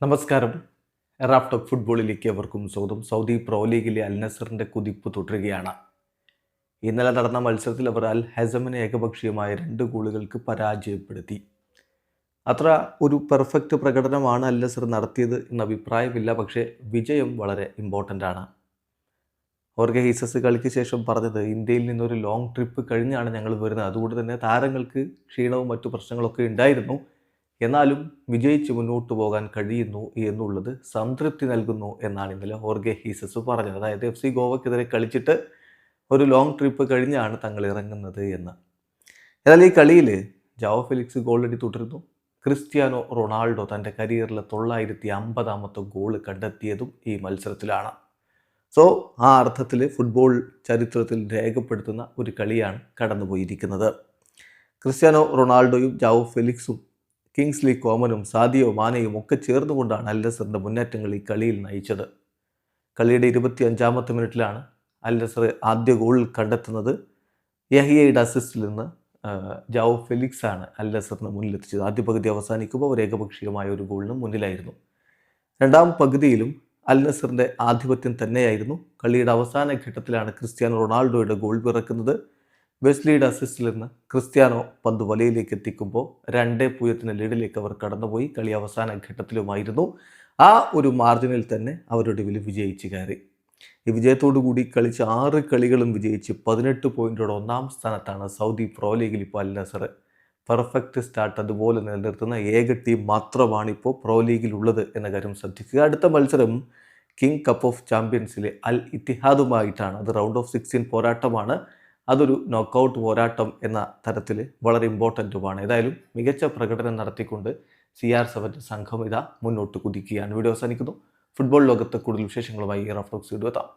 നമസ്കാരം. Raf talk ഫുട്ബോളിലേക്ക് അവർക്കും സ്വാഗതം. സൗദി പ്രോ ലീഗിലെ അൽ നസറിൻ്റെ കുതിപ്പ് തുടരുകയാണ്. ഇന്നലെ നടന്ന മത്സരത്തിൽ അവർ അൽ ഹസമിനെ ഏകപക്ഷീയമായ 2 ഗോളുകൾക്ക് പരാജയപ്പെടുത്തി. അത്ര ഒരു പെർഫെക്റ്റ് പ്രകടനമാണ് അൽ നസർ നടത്തിയത് എന്ന അഭിപ്രായമില്ല. പക്ഷേ വിജയം വളരെ ഇമ്പോർട്ടൻ്റ് ആണ്. ഹോർഗെ ഹീസസ് കളിക്ക് ശേഷം പറഞ്ഞത്, ഇന്ത്യയിൽ നിന്നൊരു ലോങ് ട്രിപ്പ് കഴിഞ്ഞാണ് ഞങ്ങൾ വരുന്നത്. അതുകൊണ്ട് തന്നെ താരങ്ങൾക്ക് ക്ഷീണവും മറ്റു പ്രശ്നങ്ങളൊക്കെ ഉണ്ടായിരുന്നു. എന്നാലും വിജയിച്ച് മുന്നോട്ട് പോകാൻ കഴിയുന്നു എന്നുള്ളത് സംതൃപ്തി നൽകുന്നു എന്നാണ് ഇന്നലെ ഹോർഗെ ഹീസസ് പറഞ്ഞത്. അതായത് FC ഗോവയ്ക്കെതിരെ കളിച്ചിട്ട് ഒരു ലോങ് ട്രിപ്പ് കഴിഞ്ഞാണ് തങ്ങൾ ഇറങ്ങുന്നത് എന്ന്. എന്നാൽ ഈ കളിയിൽ ജാവോ ഫെലിക്സ് ഗോളടി തുടരുന്നു. ക്രിസ്ത്യാനോ റൊണാൾഡോ തൻ്റെ കരിയറിലെ 950ാമത്തെ ഗോൾ കണ്ടെത്തിയതും ഈ മത്സരത്തിലാണ്. സോ ആ അർത്ഥത്തിൽ ഫുട്ബോൾ ചരിത്രത്തിൽ രേഖപ്പെടുത്തുന്ന ഒരു കളിയാണ് കടന്നുപോയിരിക്കുന്നത്. ക്രിസ്ത്യാനോ റൊണാൾഡോയും ജാവോ ഫെലിക്സും കിങ്സ്ലി കോമനും സാദിയോ മാനയും ഒക്കെ ചേർന്നുകൊണ്ടാണ് അൽ നസറിൻ്റെ മുന്നേറ്റങ്ങൾ ഈ കളിയിൽ നയിച്ചത്. കളിയുടെ 25ാമത്തെ മിനിറ്റിലാണ് അൽ നസർ ആദ്യ ഗോൾ കണ്ടെത്തുന്നത്. യഹിയയുടെ അസിസ്റ്റിൽ നിന്ന് ജാവോ ഫെലിക്സ് ആണ് അൽ നസറിന് മുന്നിലെത്തിച്ചത്. ആദ്യ പകുതി അവസാനിക്കുമ്പോൾ ഒരു ഏകപക്ഷീയമായ ഒരു ഗോളിന് മുന്നിലായിരുന്നു. രണ്ടാം പകുതിയിലും അൽ നസറിൻ്റെ ആധിപത്യം തന്നെയായിരുന്നു. കളിയുടെ അവസാന ഘട്ടത്തിലാണ് ക്രിസ്ത്യാനോ റൊണാൾഡോയുടെ ഗോൾ പിറക്കുന്നത്. വെസ്ലിയുടെ അസിസ്റ്റിൽ നിന്ന് ക്രിസ്ത്യാനോ പന്ത് വലയിലേക്ക് എത്തിക്കുമ്പോൾ 2-0 ലീഡിലേക്ക് അവർ കടന്നുപോയി. കളി അവസാന ഘട്ടത്തിലുമായിരുന്നു. ആ ഒരു മാർജിനിൽ തന്നെ അവരുടെ വിജയിച്ച് കയറി. ഈ വിജയത്തോടു കൂടി കളിച്ച് 6 കളികളും വിജയിച്ച് 18 പോയിന്റോടെ 1ാം സ്ഥാനത്താണ് സൗദി പ്രോ ലീഗിൽ ഇപ്പോൾ അൽ നസർ. പെർഫെക്റ്റ് സ്റ്റാർട്ട് അതുപോലെ നിലനിർത്തുന്ന ഏക ടീം മാത്രമാണ് ഇപ്പോൾ പ്രോ ലീഗിലുള്ളത് എന്ന കാര്യം ശ്രദ്ധിക്കുക. അടുത്ത മത്സരം കിങ് കപ്പ് ഓഫ് ചാമ്പ്യൻസിലെ അൽ ഇത്തിഹാദുമായിട്ടാണ്. അത് റൗണ്ട് ഓഫ് 16 പോരാട്ടമാണ്. അതൊരു നോക്കൗട്ട് പോരാട്ടം എന്ന തരത്തിൽ വളരെ ഇമ്പോർട്ടൻറ്റുമാണ്. ഏതായാലും മികച്ച പ്രകടനം നടത്തിക്കൊണ്ട് CR7 സംഘം ഇതാ മുന്നോട്ട് കുതിക്കുകയാണ്. വീഡിയോ അവസാനിക്കുന്നു. ഫുട്ബോൾ ലോകത്തെ കൂടുതൽ വിശേഷങ്ങളുമായി റാഫ് ടോക്സ് വീഡിയോ എത്താം.